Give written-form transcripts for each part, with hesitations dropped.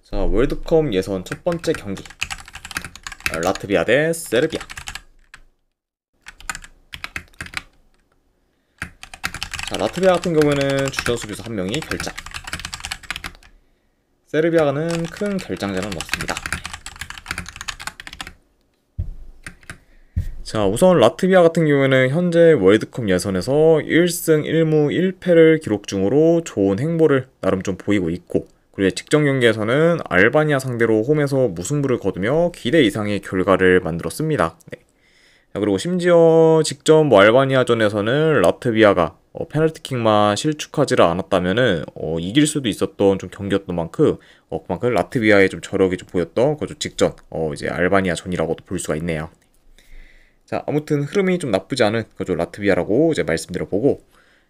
자, 월드컵 예선 첫 번째 경기. 라트비아 대 세르비아. 자, 라트비아 같은 경우에는 주전 수비수 한 명이 결장. 세르비아는 큰 결장자는 없습니다. 자, 우선 라트비아 같은 경우에는 현재 월드컵 예선에서 1승 1무 1패를 기록 중으로 좋은 행보를 나름 좀 보이고 있고, 그리고 직전 경기에서는 알바니아 상대로 홈에서 무승부를 거두며 기대 이상의 결과를 만들었습니다. 네. 자, 그리고 심지어 직전 알바니아전에서는 라트비아가 페널티킥만 실축하지를 않았다면은 이길 수도 있었던 좀 경기였던 만큼 그만큼 라트비아의 좀 저력이 좀 보였던 그 직전 이제 알바니아전이라고도 볼 수가 있네요. 자, 아무튼 흐름이 좀 나쁘지 않은 그죠 라트비아라고 이제 말씀드려보고,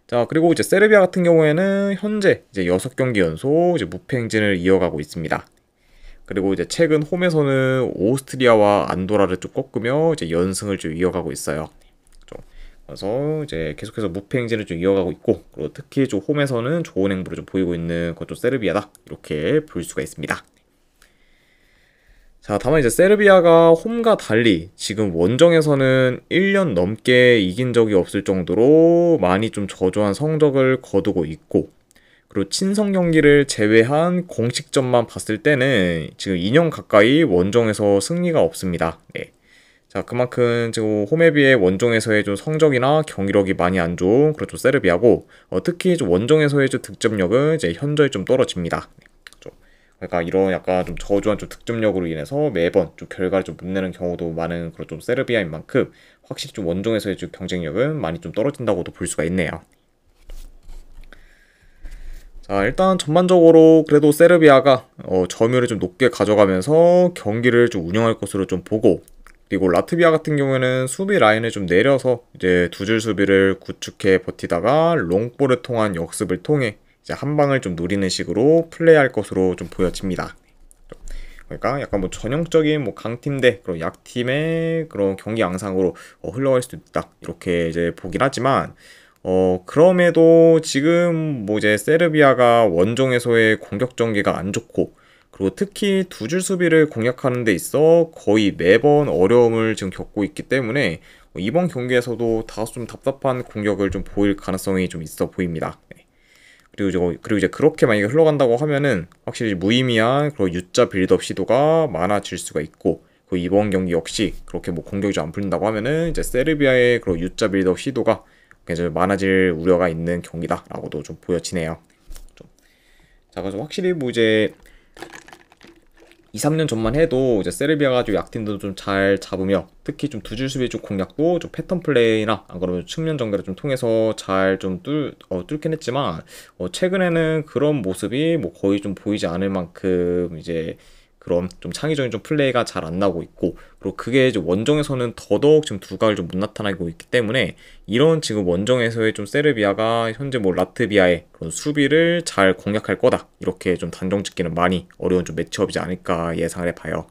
자, 그리고 이제 세르비아 같은 경우에는 현재 이제 6경기 연속 이제 무패 행진을 이어가고 있습니다. 그리고 이제 최근 홈에서는 오스트리아와 안도라를 좀 꺾으며 이제 연승을 좀 이어가고 있어요. 그래서 이제 계속해서 무패 행진을 좀 이어가고 있고, 그리고 특히 좀 홈에서는 좋은 행보를 좀 보이고 있는 그것도 세르비아다, 이렇게 볼 수가 있습니다. 자, 다만 이제 세르비아가 홈과 달리 지금 원정에서는 1년 넘게 이긴 적이 없을 정도로 많이 좀 저조한 성적을 거두고 있고, 그리고 친선 경기를 제외한 공식전만 봤을 때는 지금 2년 가까이 원정에서 승리가 없습니다. 네. 자, 그만큼 지금 홈에 비해 원정에서의 좀 성적이나 경기력이 많이 안 좋은 그렇죠 세르비아고, 특히 좀 원정에서의 좀 득점력은 이제 현저히 좀 떨어집니다. 네. 그러니까 이런 약간 좀 저조한 좀 득점력으로 인해서 매번 좀 결과를 좀 못 내는 경우도 많은 그런 좀 세르비아인 만큼 확실히 좀 원정에서의 좀 경쟁력은 많이 좀 떨어진다고도 볼 수가 있네요. 자, 일단 전반적으로 그래도 세르비아가 점유율을 좀 높게 가져가면서 경기를 좀 운영할 것으로 좀 보고, 그리고 라트비아 같은 경우에는 수비 라인을 좀 내려서 이제 두 줄 수비를 구축해 버티다가 롱볼을 통한 역습을 통해 이제 한 방을 좀 노리는 식으로 플레이할 것으로 좀 보여집니다. 그러니까 약간 뭐 전형적인 뭐 강팀 대 그런 약팀의 그런 경기 양상으로 흘러갈 수도 있다, 이렇게 이제 보긴 하지만 그럼에도 지금 뭐 이제 세르비아가 원정에서의 공격 전개가 안 좋고, 그리고 특히 두 줄 수비를 공략하는 데 있어 거의 매번 어려움을 지금 겪고 있기 때문에 이번 경기에서도 다소 좀 답답한 공격을 좀 보일 가능성이 좀 있어 보입니다. 네. 그리고 이제 그렇게 만약에 흘러간다고 하면은 확실히 무의미한 그런 U자 빌드업 시도가 많아질 수가 있고, 그 이번 경기 역시 그렇게 뭐 공격이 좀 안 풀린다고 하면은 이제 세르비아의 그런 U자 빌드업 시도가 굉장히 많아질 우려가 있는 경기다라고도 좀 보여지네요. 자, 그래서 확실히 뭐 이제 2, 3년 전만 해도 이제 세르비아가 좀 약팀들도 좀 잘 잡으며, 특히 좀 두 줄 수비 쪽 공략도 좀 패턴 플레이나 안 그러면 측면 전개를 좀 통해서 잘 좀 뚫긴 했지만, 최근에는 그런 모습이 뭐 거의 좀 보이지 않을 만큼 이제 그런 좀 창의적인 좀 플레이가 잘 안 나오고 있고, 그리고 그게 이제 원정에서는 더더욱 지금 두각을 좀 못 나타나고 있기 때문에 이런 지금 원정에서의 좀 세르비아가 현재 뭐 라트비아의 그런 수비를 잘 공략할 거다, 이렇게 좀 단정 짓기는 많이 어려운 좀 매치업이지 않을까 예상을 해봐요.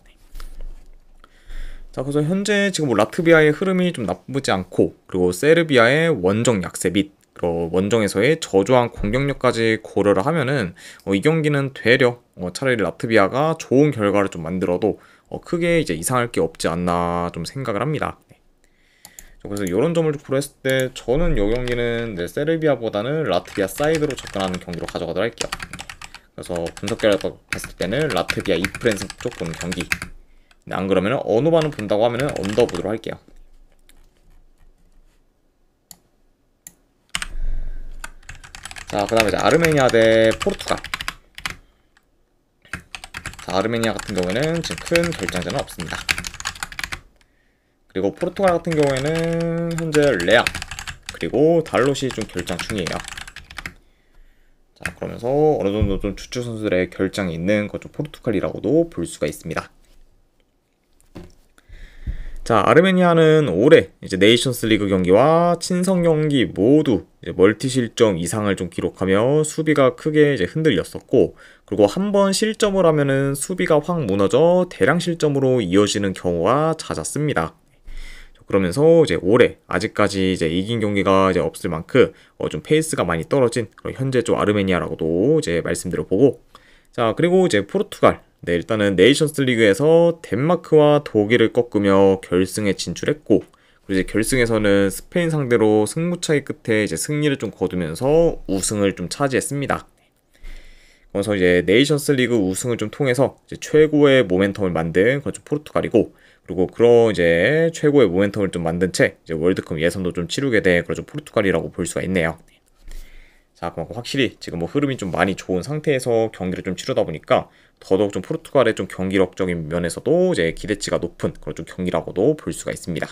자, 그래서 현재 지금 뭐 라트비아의 흐름이 좀 나쁘지 않고, 그리고 세르비아의 원정 약세 및 원정에서의 저조한 공격력까지 고려를 하면은 이 경기는 되려 차라리 라트비아가 좋은 결과를 좀 만들어도 크게 이제 이상할 게 없지 않나 좀 생각을 합니다. 네. 그래서 이런 점을 고려했을 때 저는 이 경기는 세르비아보다는 라트비아 사이드로 접근하는 경기로 가져가도록 할게요. 그래서 분석 결과 봤을 때는 라트비아 2프랜승 쪽 보는 경기. 안 그러면 어노바는 본다고 하면은 언더 보도록 할게요. 자, 그 다음에 이제 아르메니아 대 포르투갈. 자, 아르메니아 같은 경우에는 지금 큰 결정자는 없습니다. 그리고 포르투갈 같은 경우에는 현재 레앙 그리고 달롯이 좀 결장 중이에요. 자, 그러면서 어느 정도 좀 주축 선수들의 결장이 있는 것 좀 포르투갈이라고도 볼 수가 있습니다. 자, 아르메니아는 올해 이제 네이션스 리그 경기와 친선 경기 모두 이제 멀티 실점 이상을 좀 기록하며 수비가 크게 이제 흔들렸었고, 그리고 한 번 실점을 하면은 수비가 확 무너져 대량 실점으로 이어지는 경우가 잦았습니다. 그러면서 이제 올해 아직까지 이제 이긴 경기가 이제 없을 만큼 좀 페이스가 많이 떨어진 그런 현재 좀 아르메니아라고도 이제 말씀드려보고, 자, 그리고 이제 포르투갈. 네, 일단은 네이션스 리그에서 덴마크와 독일을 꺾으며 결승에 진출했고, 그리고 이제 결승에서는 스페인 상대로 승부 차이 끝에 이제 승리를 좀 거두면서 우승을 좀 차지했습니다. 그래서 이제 네이션스 리그 우승을 좀 통해서 이제 최고의 모멘텀을 만든 그런 좀 포르투갈이고, 그리고 그런 이제 최고의 모멘텀을 좀 만든 채 이제 월드컵 예선도 좀 치르게 된 그런 좀 포르투갈이라고 볼 수가 있네요. 자, 그만큼 확실히 지금 뭐 흐름이 좀 많이 좋은 상태에서 경기를 좀 치르다 보니까 더더욱 좀 포르투갈의 좀 경기력적인 면에서도 이제 기대치가 높은 그런 좀 경기라고도 볼 수가 있습니다.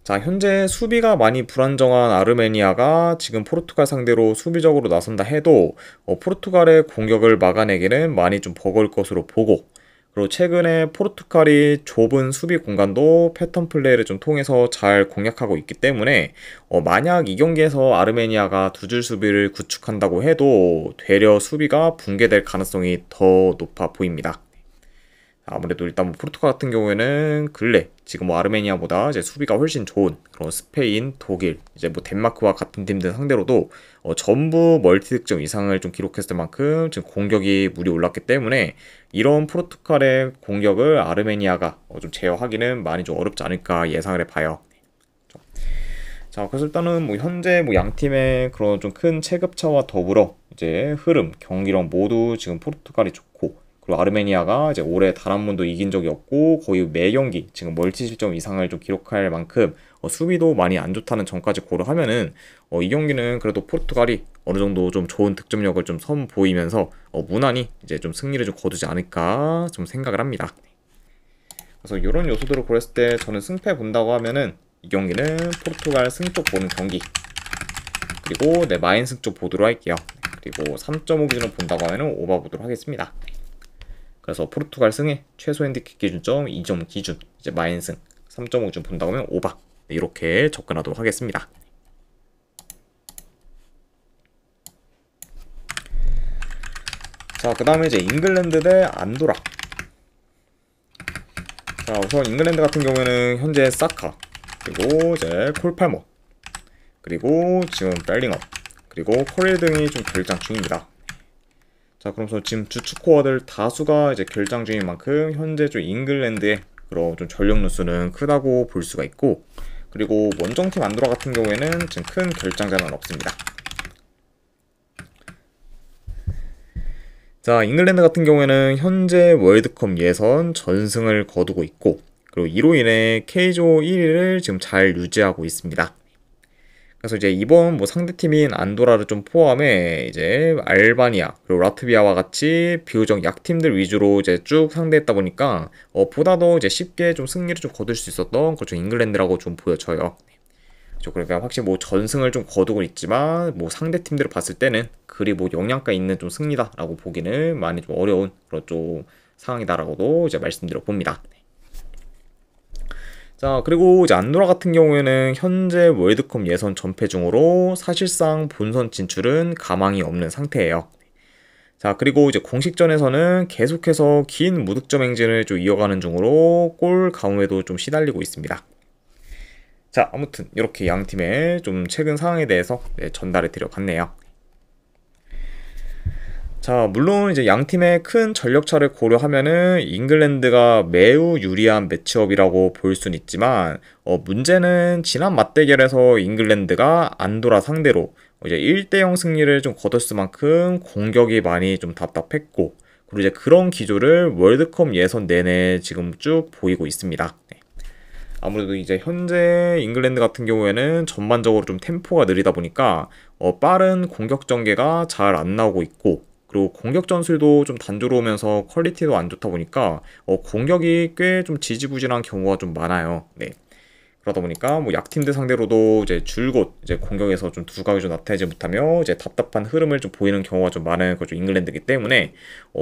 자, 현재 수비가 많이 불안정한 아르메니아가 지금 포르투갈 상대로 수비적으로 나선다 해도 포르투갈의 공격을 막아내기는 많이 좀 버거울 것으로 보고, 그리고 최근에 포르투갈이 좁은 수비 공간도 패턴 플레이를 좀 통해서 잘 공략하고 있기 때문에 만약 이 경기에서 아르메니아가 두 줄 수비를 구축한다고 해도 되려 수비가 붕괴될 가능성이 더 높아 보입니다. 아무래도 일단 뭐 포르투갈 같은 경우에는 근래 지금 뭐 아르메니아보다 이제 수비가 훨씬 좋은 그런 스페인, 독일, 이제 뭐 덴마크와 같은 팀들 상대로도 전부 멀티 득점 이상을 좀 기록했을 만큼 지금 공격이 물이 올랐기 때문에 이런 포르투갈의 공격을 아르메니아가 좀 제어하기는 많이 좀 어렵지 않을까 예상을 해봐요. 자, 그래서 일단은 뭐 현재 뭐 양 팀의 그런 좀 큰 체급차와 더불어 이제 흐름, 경기력 모두 지금 포르투갈이 좋고, 그리고 아르메니아가 이제 올해 단 한 번도 이긴 적이 없고 거의 매 경기 지금 멀티 실점 이상을 좀 기록할 만큼 수비도 많이 안 좋다는 점까지 고려하면은 이 경기는 그래도 포르투갈이 어느 정도 좀 좋은 득점력을 좀 선보이면서 무난히 이제 좀 승리를 좀 거두지 않을까 좀 생각을 합니다. 그래서 이런 요소들을 고렸을 때 저는 승패 본다고 하면은 이 경기는 포르투갈 승쪽 보는 경기, 그리고 네, 마인 승쪽 보도록 할게요. 그리고 3.5 기준으로 본다고 하면은 오바 보도록 하겠습니다. 그래서 포르투갈 승에 최소 핸디캡 기준점 2점 기준, 이제 마인승 3.5 기준 본다고 하면 오바, 네, 이렇게 접근하도록 하겠습니다. 자, 그 다음에 이제 잉글랜드 대 안도라. 자, 우선 잉글랜드 같은 경우에는 현재 사카, 그리고 이제 콜팔머, 그리고 지금 벨링엄, 그리고 코렐 등이 좀 결장 중입니다. 자, 그러면서 지금 주축 코어들 다수가 이제 결장 중인 만큼 현재 좀 잉글랜드의 그런 좀 전력 누수는 크다고 볼 수가 있고, 그리고 원정팀 안도라 같은 경우에는 지금 큰 결장자는 없습니다. 자, 잉글랜드 같은 경우에는 현재 월드컵 예선 전승을 거두고 있고, 그리고 이로 인해 K조 1위를 지금 잘 유지하고 있습니다. 그래서 이제 이번 뭐 상대팀인 안도라를 좀 포함해 이제 알바니아 그리고 라트비아와 같이 비교적 약팀들 위주로 이제 쭉 상대했다 보니까 보다 더 이제 쉽게 좀 승리를 좀 거둘 수 있었던 그렇죠 잉글랜드라고 좀 보여져요. 그렇죠. 그러니까 확실히 뭐 전승을 좀 거두고 있지만 뭐 상대팀들을 봤을 때는 그리 뭐 영향가 있는 좀 승리다라고 보기는 많이 좀 어려운 그런 좀 상황이다라고도 이제 말씀드려 봅니다. 자, 그리고 이제 안도라 같은 경우에는 현재 월드컵 예선 전패 중으로 사실상 본선 진출은 가망이 없는 상태예요. 자, 그리고 이제 공식전에서는 계속해서 긴 무득점 행진을 좀 이어가는 중으로 골 가움에도 좀 시달리고 있습니다. 자, 아무튼 이렇게 양 팀의 좀 최근 상황에 대해서 전달해 드려봤네요. 자, 물론 이제 양 팀의 큰 전력차를 고려하면은 잉글랜드가 매우 유리한 매치업이라고 볼 수는 있지만 문제는 지난 맞대결에서 잉글랜드가 안도라 상대로 이제 1대0 승리를 좀 거뒀을 만큼 공격이 많이 좀 답답했고, 그리고 이제 그런 기조를 월드컵 예선 내내 지금 쭉 보이고 있습니다. 네. 아무래도 이제 현재 잉글랜드 같은 경우에는 전반적으로 좀 템포가 느리다 보니까 빠른 공격 전개가 잘 안 나오고 있고, 그리고 공격 전술도 좀 단조로우면서 퀄리티도 안 좋다 보니까 공격이 꽤 좀 지지부진한 경우가 좀 많아요. 네. 그러다 보니까 뭐 약팀들 상대로도 이제 줄곧 이제 공격에서 좀 두각이 좀 나타내지 못하며 이제 답답한 흐름을 좀 보이는 경우가 좀 많은 거죠 잉글랜드이기 때문에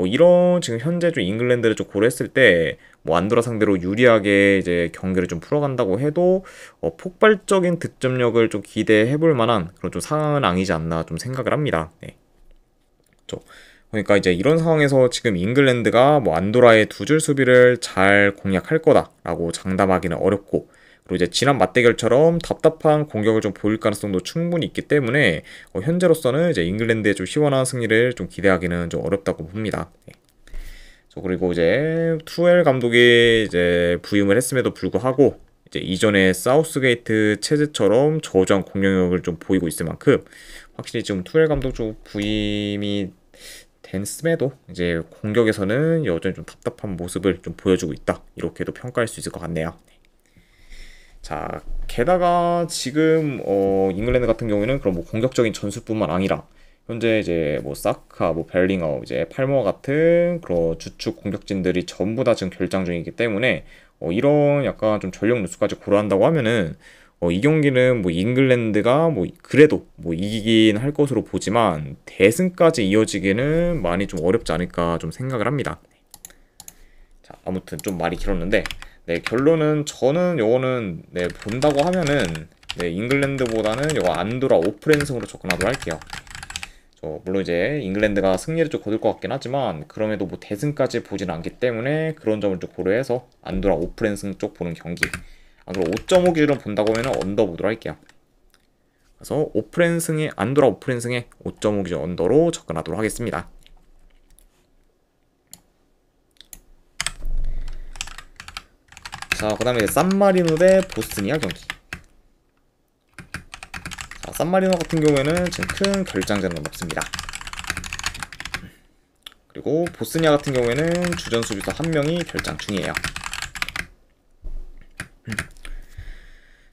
이런 지금 현재 좀 잉글랜드를 좀 고려했을 때 뭐 안도라 상대로 유리하게 이제 경기를 좀 풀어간다고 해도 폭발적인 득점력을 좀 기대해 볼 만한 그런 좀 상황은 아니지 않나 좀 생각을 합니다. 네. 그러니까 이제 이런 상황에서 지금 잉글랜드가 뭐 안도라의 두 줄 수비를 잘 공략할 거다라고 장담하기는 어렵고, 그리고 이제 지난 맞대결처럼 답답한 공격을 좀 보일 가능성도 충분히 있기 때문에 현재로서는 이제 잉글랜드의 좀 시원한 승리를 좀 기대하기는 좀 어렵다고 봅니다. 그리고 이제 투엘 감독이 이제 부임을 했음에도 불구하고 이제 이전에 사우스게이트 체제처럼 저조한 공격력을 좀 보이고 있을 만큼 확실히 지금 투엘 감독 쪽 부임이 댄스매도 이제 공격에서는 여전히 좀 답답한 모습을 좀 보여주고 있다, 이렇게도 평가할 수 있을 것 같네요. 자, 게다가 지금 잉글랜드 같은 경우에는 그런 뭐 공격적인 전술뿐만 아니라 현재 이제 뭐 사카, 뭐 벨링엄, 이제 팔머 같은 그런 주축 공격진들이 전부 다 지금 결장 중이기 때문에 이런 약간 좀 전력 누수까지 고려한다고 하면은 이 경기는 뭐 잉글랜드가 뭐 그래도 뭐 이기긴 할 것으로 보지만 대승까지 이어지기는 많이 좀 어렵지 않을까 좀 생각을 합니다. 자, 아무튼 좀 말이 길었는데, 네, 결론은 저는 요거는 네, 본다고 하면은 네, 잉글랜드보다는 요거 안도라 오프랜승으로 접근하도록 할게요. 물론 이제 잉글랜드가 승리를 좀 거둘 것 같긴 하지만 그럼에도 뭐 대승까지 보지는 않기 때문에 그런 점을 좀 고려해서 안도라 오프랜승 쪽 보는 경기, 그럼 5.5 기준으로 본다고 하면 언더 보도록 할게요. 그래서 안도라 오프랜승에 5.5 기준 언더로 접근하도록 하겠습니다. 자, 그 다음에 산마리노 대 보스니아 경기. 자, 산마리노 같은 경우에는 지금 큰 결장전은 없습니다. 그리고 보스니아 같은 경우에는 주전 수비수 한 명이 결장 중이에요.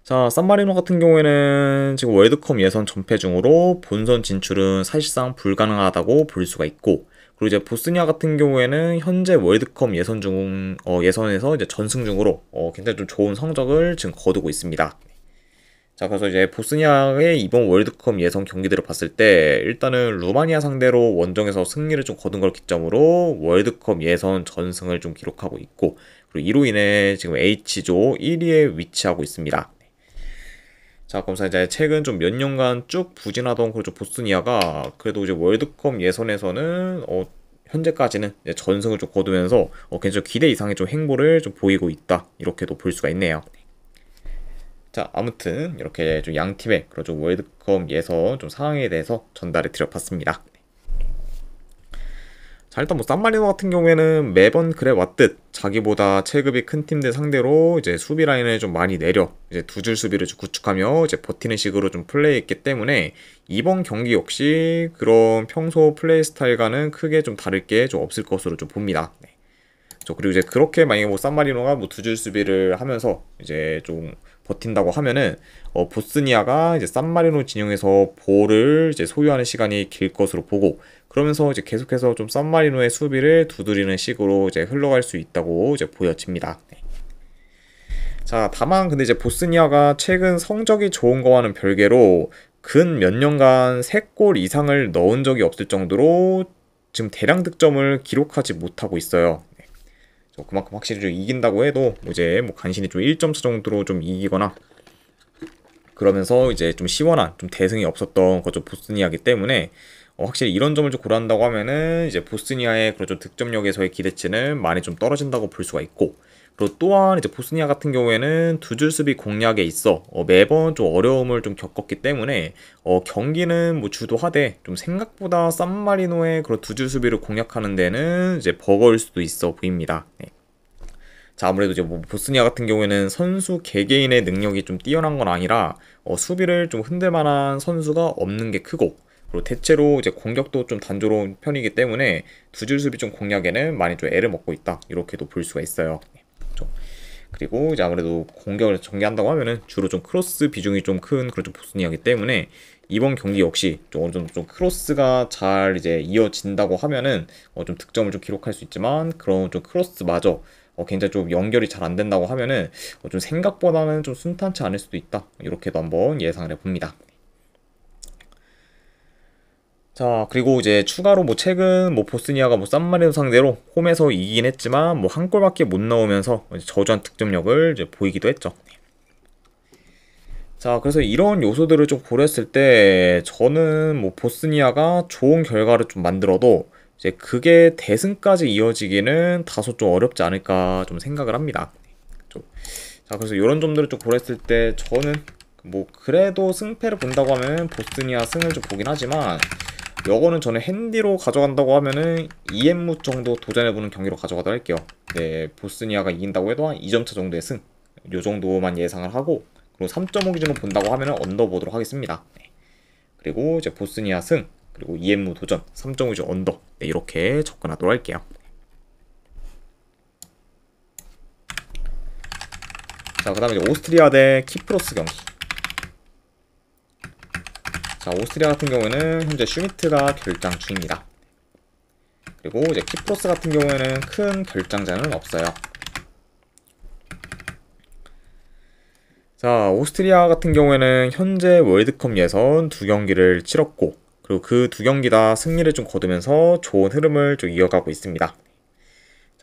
자, 산마리노 같은 경우에는 지금 월드컵 예선 전패 중으로 본선 진출은 사실상 불가능하다고 볼 수가 있고, 그리고 이제 보스니아 같은 경우에는 현재 월드컵 예선에서 이제 전승 중으로 굉장히 좀 좋은 성적을 지금 거두고 있습니다. 자, 그래서 이제 보스니아의 이번 월드컵 예선 경기들을 봤을 때 일단은 루마니아 상대로 원정에서 승리를 좀 거둔 걸 기점으로 월드컵 예선 전승을 좀 기록하고 있고, 그리고 이로 인해 지금 H조 1위에 위치하고 있습니다. 자, 그럼 이제 최근 좀 몇 년간 쭉 부진하던 그렇죠 보스니아가 그래도 이제 월드컵 예선에서는 현재까지는 이제 전승을 좀 거두면서 굉장히 기대 이상의 좀 행보를 좀 보이고 있다, 이렇게도 볼 수가 있네요. 자, 아무튼 이렇게 좀 양 팀의 그런 월드컵 예선 좀 상황에 대해서 전달해 드려봤습니다. 자, 일단 뭐 산마리노 같은 경우에는 매번 그래 왔듯 자기보다 체급이 큰 팀들 상대로 이제 수비 라인을 좀 많이 내려 이제 두 줄 수비를 좀 구축하며 이제 버티는 식으로 좀 플레이했기 때문에 이번 경기 역시 그런 평소 플레이 스타일과는 크게 좀 다를 게 좀 없을 것으로 좀 봅니다. 네. 그리고 이제 그렇게 만약에 뭐 산마리노가 뭐 두 줄 수비를 하면서 이제 좀 버틴다고 하면은 보스니아가 이제 산마리노 진영에서 볼을 이제 소유하는 시간이 길 것으로 보고, 그러면서 이제 계속해서 좀 산마리노의 수비를 두드리는 식으로 이제 흘러갈 수 있다고 이제 보여집니다. 네. 자, 다만 근데 이제 보스니아가 최근 성적이 좋은 거와는 별개로 근 몇 년간 3골 이상을 넣은 적이 없을 정도로 지금 대량 득점을 기록하지 못하고 있어요. 그만큼 확실히 좀 이긴다고 해도 이제 뭐 간신히 좀 1점 차 정도로 좀 이기거나 그러면서 이제 좀 시원한 좀 대승이 없었던 거죠 보스니아이기 때문에 확실히 이런 점을 좀 고려한다고 하면은 이제 보스니아의 그런 좀 득점력에서의 기대치는 많이 좀 떨어진다고 볼 수가 있고, 그리고 또한 이제 보스니아 같은 경우에는 두 줄 수비 공략에 있어 매번 좀 어려움을 좀 겪었기 때문에 경기는 뭐 주도하되 좀 생각보다 산마리노의 그런 두 줄 수비를 공략하는 데는 이제 버거울 수도 있어 보입니다. 네. 자, 아무래도 이제 뭐 보스니아 같은 경우에는 선수 개개인의 능력이 좀 뛰어난 건 아니라 수비를 좀 흔들 만한 선수가 없는 게 크고, 그리고 대체로 이제 공격도 좀 단조로운 편이기 때문에 두 줄 수비 좀 공략에는 많이 좀 애를 먹고 있다, 이렇게도 볼 수가 있어요. 그리고 이제 아무래도 공격을 전개한다고 하면은 주로 좀 크로스 비중이 좀 큰 그런 좀 보스니아이기 때문에 이번 경기 역시 좀 어느 정도 좀 크로스가 잘 이제 이어진다고 하면은 좀 득점을 좀 기록할 수 있지만, 그런 좀 크로스마저 굉장히 좀 연결이 잘 안 된다고 하면은 좀 생각보다는 좀 순탄치 않을 수도 있다, 이렇게도 한번 예상을 해봅니다. 자, 그리고 이제 추가로 뭐 최근 뭐 보스니아가 뭐 산마리노 상대로 홈에서 이기긴 했지만 뭐 한 골밖에 못 넣으면서 저조한 득점력을 이제 보이기도 했죠. 자, 그래서 이런 요소들을 좀 고려했을 때 저는 뭐 보스니아가 좋은 결과를 좀 만들어도 이제 그게 대승까지 이어지기는 다소 좀 어렵지 않을까 좀 생각을 합니다. 자, 그래서 이런 점들을 좀 고려했을 때 저는 뭐 그래도 승패를 본다고 하면 보스니아 승을 좀 보긴 하지만 요거는 저는 핸디로 가져간다고 하면은 2엠무 정도 도전해보는 경기로 가져가도록 할게요. 네, 보스니아가 이긴다고 해도 한 2점 차 정도의 승, 요 정도만 예상을 하고, 그리고 3.5 기준으로 본다고 하면은 언더 보도록 하겠습니다. 네. 그리고 이제 보스니아 승, 그리고 2엠무 도전, 3.5 기준 언더, 네, 이렇게 접근하도록 할게요. 자, 그 다음에 이제 오스트리아 대 키프로스 경기. 자, 오스트리아 같은 경우에는 현재 슈미트가 결장 중입니다. 그리고 이제 키프로스 같은 경우에는 큰 결장자는 없어요. 자, 오스트리아 같은 경우에는 현재 월드컵 예선 2경기를 치렀고, 그리고 그 2경기 다 승리를 좀 거두면서 좋은 흐름을 좀 이어가고 있습니다.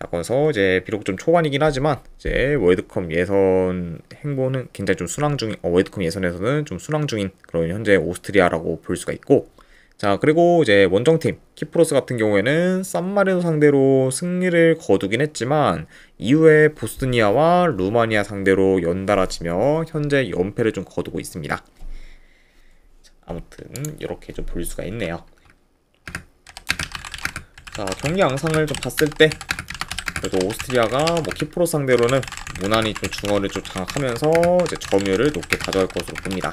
자, 그래서 이제 비록 좀 초반이긴 하지만 이제 월드컵 예선 행보는 굉장히 좀 순항 중인, 월드컵 예선에서는 좀 순항 중인 그런 현재 오스트리아라고 볼 수가 있고, 자, 그리고 이제 원정팀 키프로스 같은 경우에는 산마리노 상대로 승리를 거두긴 했지만 이후에 보스니아와 루마니아 상대로 연달아지며 현재 연패를 좀 거두고 있습니다. 자, 아무튼 이렇게 좀 볼 수가 있네요. 자, 경기 양상을 좀 봤을 때 그래도 오스트리아가 뭐 키프로스 상대로는 무난히 좀 중원을 좀 장악하면서 이제 점유율을 높게 가져갈 것으로 봅니다.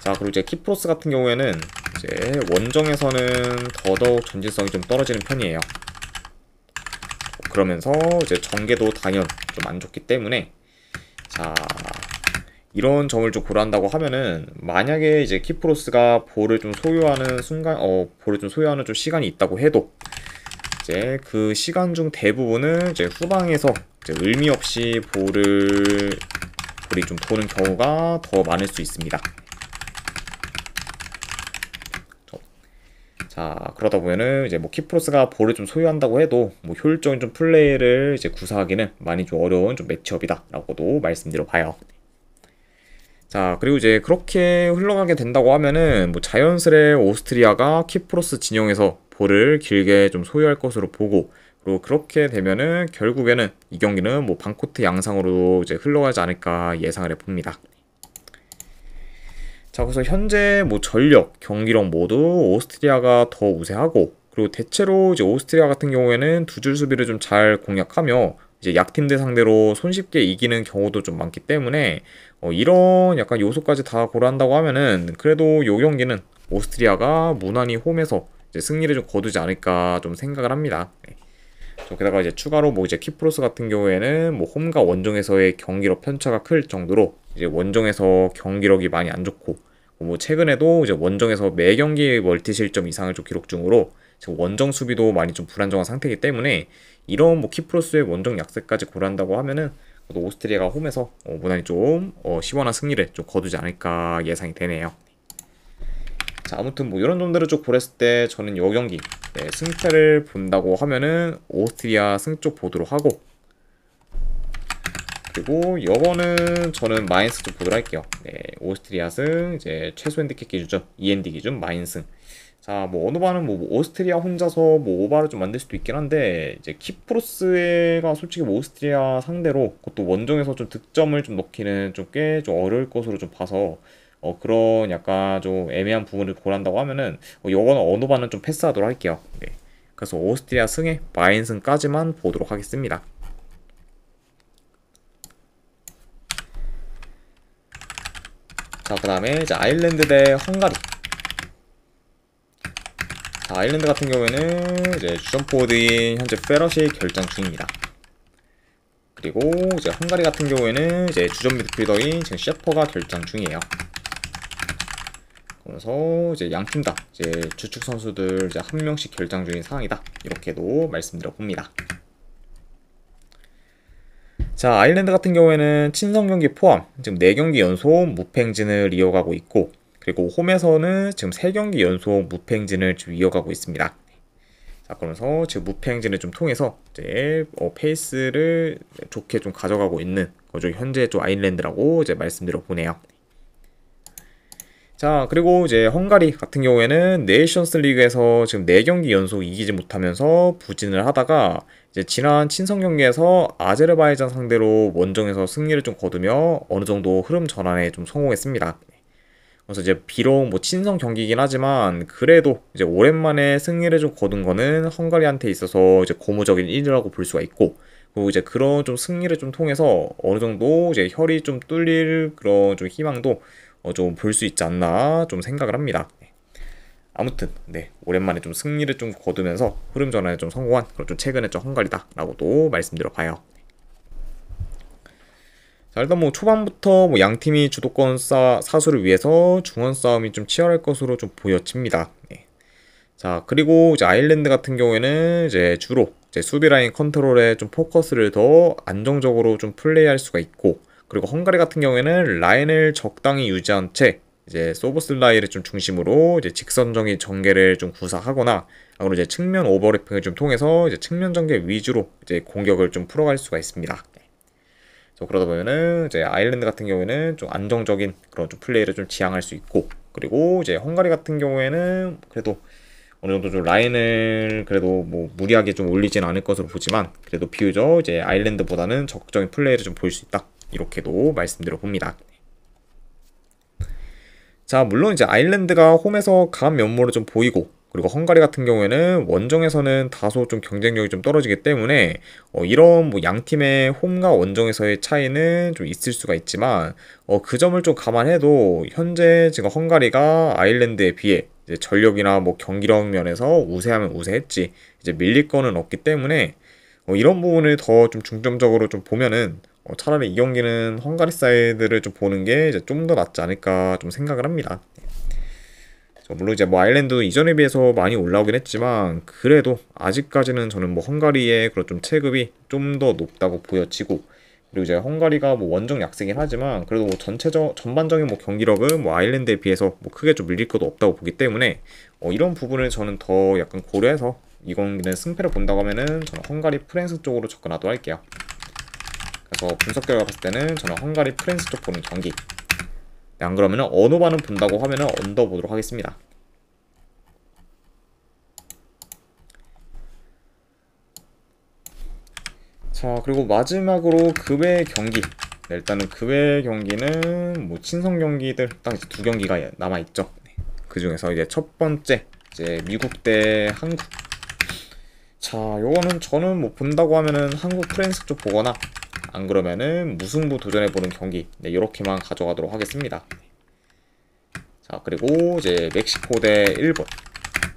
자, 그리고 이제 키프로스 같은 경우에는 이제 원정에서는 더더욱 전진성이 좀 떨어지는 편이에요. 그러면서 이제 전개도 당연 좀 안 좋기 때문에, 자, 이런 점을 좀 고려한다고 하면은 만약에 이제 키프로스가 볼을 좀 소유하는 순간, 볼을 좀 소유하는 좀 시간이 있다고 해도 이제 그 시간 중 대부분은 이제 후방에서 이제 의미 없이 볼이 좀 도는 경우가 더 많을 수 있습니다. 자, 그러다 보면은 이제 뭐 키프로스가 볼을 좀 소유한다고 해도 뭐 효율적인 좀 플레이를 이제 구사하기는 많이 좀 어려운 좀 매치업이다라고도 말씀드려 봐요. 자, 그리고 이제 그렇게 흘러가게 된다고 하면은 뭐 자연스레 오스트리아가 키프로스 진영에서 볼을 길게 좀 소유할 것으로 보고, 그리고 그렇게 되면은 결국에는 이 경기는 뭐 반코트 양상으로 이제 흘러가지 않을까 예상을 해봅니다. 자, 그래서 현재 뭐 전력, 경기력 모두 오스트리아가 더 우세하고, 그리고 대체로 이제 오스트리아 같은 경우에는 두 줄 수비를 좀 잘 공략하며 이제 약팀들 상대로 손쉽게 이기는 경우도 좀 많기 때문에 이런 약간 요소까지 다 고려한다고 하면은 그래도 이 경기는 오스트리아가 무난히 홈에서 이제 승리를 좀 거두지 않을까 좀 생각을 합니다. 네. 게다가 이제 추가로 뭐 이제 키프로스 같은 경우에는 뭐 홈과 원정에서의 경기력 편차가 클 정도로 이제 원정에서 경기력이 많이 안 좋고, 뭐 최근에도 이제 원정에서 매 경기 멀티 실점 이상을 좀 기록 중으로 지금 원정 수비도 많이 좀 불안정한 상태이기 때문에 이런 뭐 키프로스의 원정 약세까지 고려한다고 하면은 오스트리아가 홈에서 무난히 좀 시원한 승리를 좀 거두지 않을까 예상이 되네요. 자, 아무튼 뭐 이런 점들을 좀 고렸을 때 저는 이 경기 승패를 본다고 하면은 오스트리아 승 쪽 보도록 하고, 그리고 이거는 저는 마인스 쪽 보도록 할게요. 네, 오스트리아 승, 이제 최소 핸디캡 기준, END 기준 마인승. 자, 뭐 어느 바는 뭐 오스트리아 혼자서 뭐 오바를 좀 만들 수도 있긴 한데 이제 키프로스가 솔직히 뭐 오스트리아 상대로 그것도 원정에서 좀 득점을 좀 넣기는 좀 꽤 좀 어려울 것으로 좀 봐서 그런 약간 좀 애매한 부분을 고려한다고 하면은 요거는 어느 바는 좀 패스하도록 할게요. 네. 그래서 오스트리아 승에 마인승까지만 보도록 하겠습니다. 자, 그 다음에 이제 아일랜드 대 헝가리. 자, 아일랜드 같은 경우에는 이제 주전 포워드인 현재 페럿이 결장 중입니다. 그리고 이제 헝가리 같은 경우에는 이제 주전 미드필더인 지금 셰퍼가 결장 중이에요. 그래서 이제 양팀 다 이제 주축 선수들 이제 한 명씩 결장 중인 상황이다. 이렇게도 말씀드려 봅니다. 자, 아일랜드 같은 경우에는 친선 경기 포함 지금 4경기 연속 무패 행진을 이어가고 있고, 그리고 홈에서는 지금 3경기 연속 무패 행진을 좀 이어가고 있습니다. 자, 그러면서 지금 무패 행진을 좀 통해서 이제 페이스를 좋게 좀 가져가고 있는 거죠. 현재 좀 아일랜드라고 이제 말씀드려 보네요. 자, 그리고 이제 헝가리 같은 경우에는 네이션스 리그에서 지금 4경기 연속 이기지 못하면서 부진을 하다가 이제 지난 친선 경기에서 아제르바이잔 상대로 원정에서 승리를 좀 거두며 어느 정도 흐름 전환에 좀 성공했습니다. 그래서 이제 비록 뭐 친선 경기이긴 하지만 그래도 이제 오랜만에 승리를 좀 거둔 거는 헝가리한테 있어서 이제 고무적인 일이라고 볼 수가 있고, 그리고 이제 그런 좀 승리를 좀 통해서 어느 정도 이제 혈이 좀 뚫릴 그런 좀 희망도 좀 볼 수 있지 않나 좀 생각을 합니다. 아무튼 네, 오랜만에 좀 승리를 좀 거두면서 흐름 전환에 좀 성공한 그런 좀 최근에 좀 헝가리다라고도 말씀드려 봐요. 자, 일단 뭐 초반부터 뭐 양 팀이 주도권 사수를 위해서 중원 싸움이 좀 치열할 것으로 좀 보여집니다. 네. 자, 그리고 이제 아일랜드 같은 경우에는 이제 주로 이제 수비 라인 컨트롤에 좀 포커스를 더 안정적으로 좀 플레이할 수가 있고, 그리고 헝가리 같은 경우에는 라인을 적당히 유지한 채 이제 소보슬라이를 좀 중심으로 이제 직선적인 전개를 좀 구사하거나, 그리고 이제 측면 오버래핑을 좀 통해서 이제 측면 전개 위주로 이제 공격을 좀 풀어갈 수가 있습니다. 그러다 보면은 이제 아일랜드 같은 경우에는 좀 안정적인 그런 좀 플레이를 좀 지향할 수 있고, 그리고 이제 헝가리 같은 경우에는 그래도 어느 정도 좀 라인을 그래도 뭐 무리하게 좀 올리진 않을 것으로 보지만 그래도 비교적 이제 아일랜드보다는 적극적인 플레이를 좀 보일 수 있다, 이렇게도 말씀드려 봅니다. 자, 물론 이제 아일랜드가 홈에서 강한 면모를 좀 보이고, 그리고 헝가리 같은 경우에는 원정에서는 다소 좀 경쟁력이 좀 떨어지기 때문에 이런 뭐 양 팀의 홈과 원정에서의 차이는 좀 있을 수가 있지만 그 점을 좀 감안해도 현재 지금 헝가리가 아일랜드에 비해 이제 전력이나 뭐 경기력 면에서 우세하면 우세했지 이제 밀릴 거는 없기 때문에 이런 부분을 더 좀 중점적으로 좀 보면은 차라리 이 경기는 헝가리 사이드를 좀 보는 게 이제 좀 더 낫지 않을까 좀 생각을 합니다. 물론 이제 뭐 아일랜드 이전에 비해서 많이 올라오긴 했지만 그래도 아직까지는 저는 뭐 헝가리의 그런 좀 체급이 좀 더 높다고 보여지고, 그리고 이제 헝가리가 뭐 원정 약세긴 하지만 그래도 뭐 전반적인 뭐 경기력은 뭐 아일랜드에 비해서 뭐 크게 좀 밀릴 것도 없다고 보기 때문에 이런 부분을 저는 더 약간 고려해서 이 경기는 승패를 본다고 하면은 저는 헝가리 프랑스 쪽으로 접근하도록 할게요. 그래서 분석 결과 봤을 때는 저는 헝가리 프랑스 쪽 보는 경기. 네, 안 그러면은 언어반은 본다고 하면은 언더 보도록 하겠습니다. 자, 그리고 마지막으로 급의 경기. 네, 일단은 급의 경기는 뭐 친선 경기들 딱 이제 2경기가 남아 있죠. 네, 그 중에서 이제 첫 번째 이제 미국 대 한국. 자, 요거는 저는 뭐 본다고 하면은 한국 프랑스 쪽 보거나 안 그러면은 무승부 도전해보는 경기, 네, 이렇게만 가져가도록 하겠습니다. 자, 그리고 이제 멕시코 대 일본.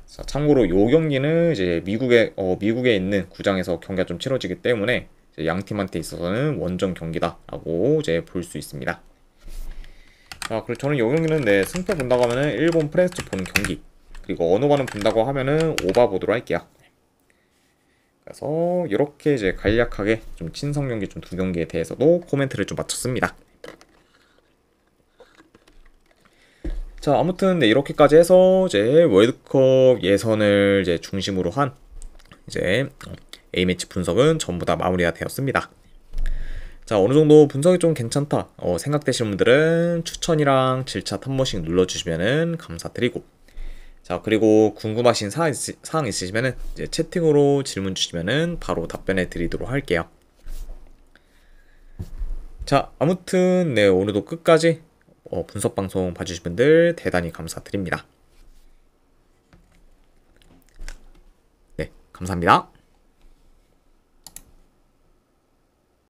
자, 참고로 요 경기는 이제 미국에 있는 구장에서 경기가 좀 치러지기 때문에 양 팀한테 있어서는 원정 경기다라고 이제 볼 수 있습니다. 자, 그리고 저는 요 경기는 네, 승패 본다고 하면은 일본 프랑스 쪽 보는 경기, 그리고 언어반은 본다고 하면은 오바 보도록 할게요. 그래서 이렇게 이제 간략하게 좀 친선 경기 좀 2경기에 대해서도 코멘트를 좀 마쳤습니다. 자, 아무튼 네, 이렇게까지 해서 이제 월드컵 예선을 이제 중심으로 한 이제 A매치 분석은 전부 다 마무리가 되었습니다. 자, 어느 정도 분석이 좀 괜찮다 생각되시는 분들은 추천이랑 질차 한 번씩 눌러주시면은 감사드리고, 자, 그리고 궁금하신 사항 있으시면은 이제 채팅으로 질문 주시면은 바로 답변해 드리도록 할게요. 자, 아무튼 네, 오늘도 끝까지 분석 방송 봐주신 분들 대단히 감사드립니다. 네, 감사합니다.